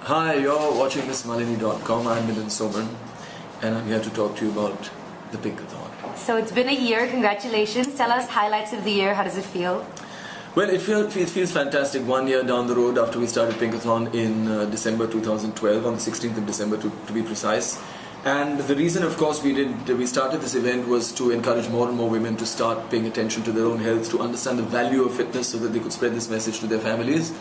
Hi, you're watching MissMalini.com. I'm Milind, Soman, and I'm here to talk to you about the Pinkathon. So it's been a year. Congratulations. Tell us highlights of the year. How does it feel? Well, it feels fantastic. 1 year down the road after we started Pinkathon in December 2012, on the 16th of December to be precise. And the reason, of course, we started this event was to encourage more and more women to start paying attention to their own health, to understand the value of fitness so that they could spread this message to their families.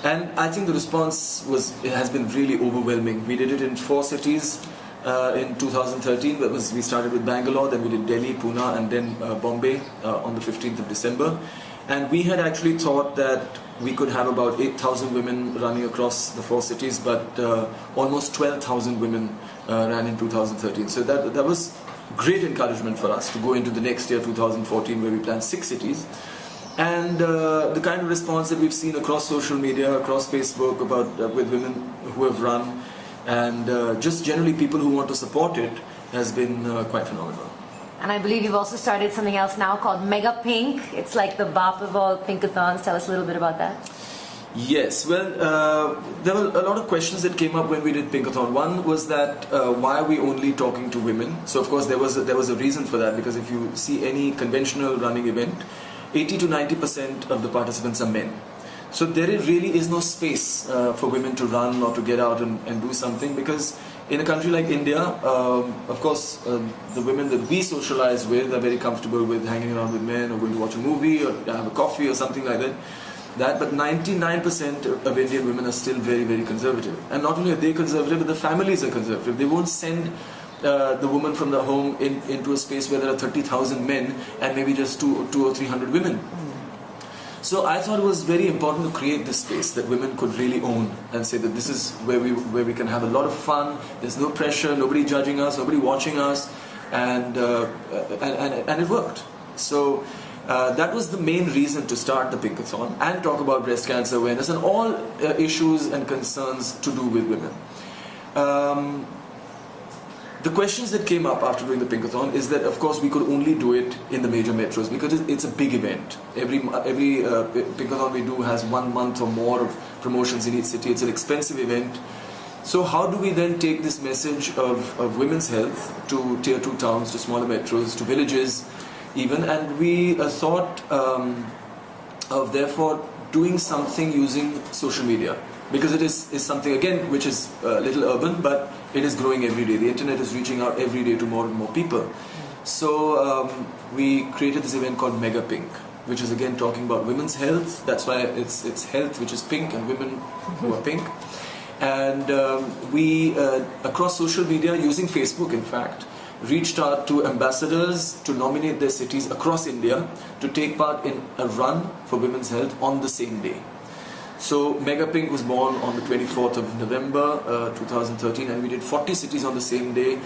And I think the response has been really overwhelming. We did it in 4 cities in 2013. We started with Bangalore, then we did Delhi, Pune, and then Bombay on the 15th of December. And we had actually thought that we could have about 8,000 women running across the 4 cities, but almost 12,000 women ran in 2013. So that was great encouragement for us to go into the next year, 2014, where we planned 6 cities. And the kind of response that we've seen across social media, across Facebook, with women who have run, and just generally people who want to support it, has been quite phenomenal. And I believe you've also started something else now called Mega Pink. It's like the BAP of all Pinkathons. Tell us a little bit about that. Yes, well, there were a lot of questions that came up when we did Pinkathon. One was that why are we only talking to women? So of course there was a reason for that, because if you see any conventional running event, 80 to 90% of the participants are men. So there really is no space for women to run or to get out and do something, because in a country like India, of course, the women that we socialize with are very comfortable with hanging around with men or going to watch a movie or have a coffee or something like that. But 99% of Indian women are still very, very conservative. And not only are they conservative, but the families are conservative. They won't send the woman from the home into a space where there are 30,000 men and maybe just 200 or 300 women. So I thought it was very important to create this space that women could really own and say that this is where we can have a lot of fun. There's no pressure, nobody judging us, nobody watching us, and it worked. So that was the main reason to start the Pinkathon and talk about breast cancer awareness and all issues and concerns to do with women. The questions that came up after doing the Pinkathon is that, of course, we could only do it in the major metros because it's a big event. Every Pinkathon we do has 1 month or more of promotions in each city. It's an expensive event. So how do we then take this message of women's health to tier 2 towns, to smaller metros, to villages even? And we thought of therefore doing something using social media, because it is something, again, which is a little urban, but it is growing every day. The internet is reaching out every day to more and more people. So we created this event called Mega Pink, which is again talking about women's health. That's why it's health, which is pink, and women who are pink. And we, across social media, using Facebook in fact, reached out to ambassadors to nominate their cities across India to take part in a run for women's health on the same day. So Mega Pink was born on the 24th of November 2013, and we did 40 cities on the same day.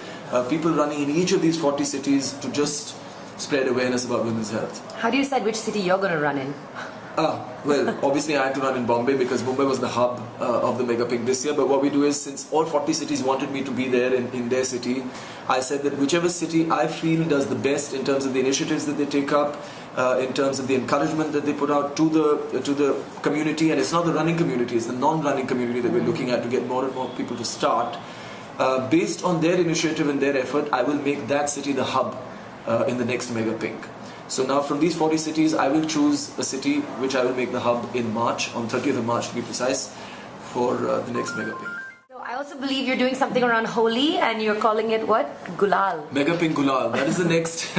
People running in each of these 40 cities to just spread awareness about women's health. How do you decide which city you're going to run in? Well, obviously I had to run in Bombay because Mumbai was the hub of the Mega Pink this year. But what we do is, since all 40 cities wanted me to be there in their city, I said that whichever city I feel does the best in terms of the initiatives that they take up, in terms of the encouragement that they put out to the community, and it's not the running community, it's the non-running community that we're looking at to get more and more people to start. Based on their initiative and their effort, I will make that city the hub in the next Mega Pink. So now from these 40 cities, I will choose a city which I will make the hub in March, on 30th of March to be precise, for the next Mega Pink. So I also believe you're doing something around Holi, and you're calling it what? Gulal. Mega Pink Gulal. That is the next.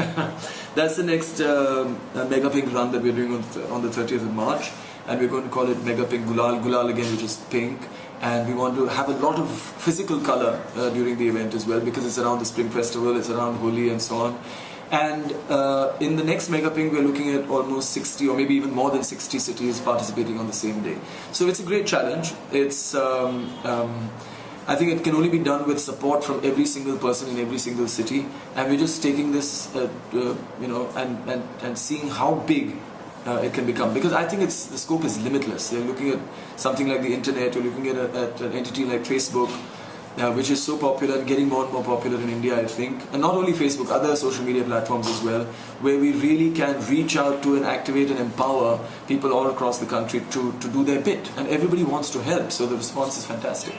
That's the next Mega Pink run that we're doing on the 30th of March, and we're going to call it Mega Pink Gulal. Gulal again, which is pink, and we want to have a lot of physical color during the event as well, because it's around the Spring Festival, it's around Holi and so on. And in the next Mega Pink, we're looking at almost 60 or maybe even more than 60 cities participating on the same day. So it's a great challenge. It's I think it can only be done with support from every single person in every single city, and we're just taking this, and seeing how big it can become. Because I think the scope is limitless. You're looking at something like the internet. You're looking at an entity like Facebook. which is so popular and getting more and more popular in India, I think. And not only Facebook, other social media platforms as well, where we really can reach out to and activate and empower people all across the country to do their bit. And everybody wants to help, so the response is fantastic.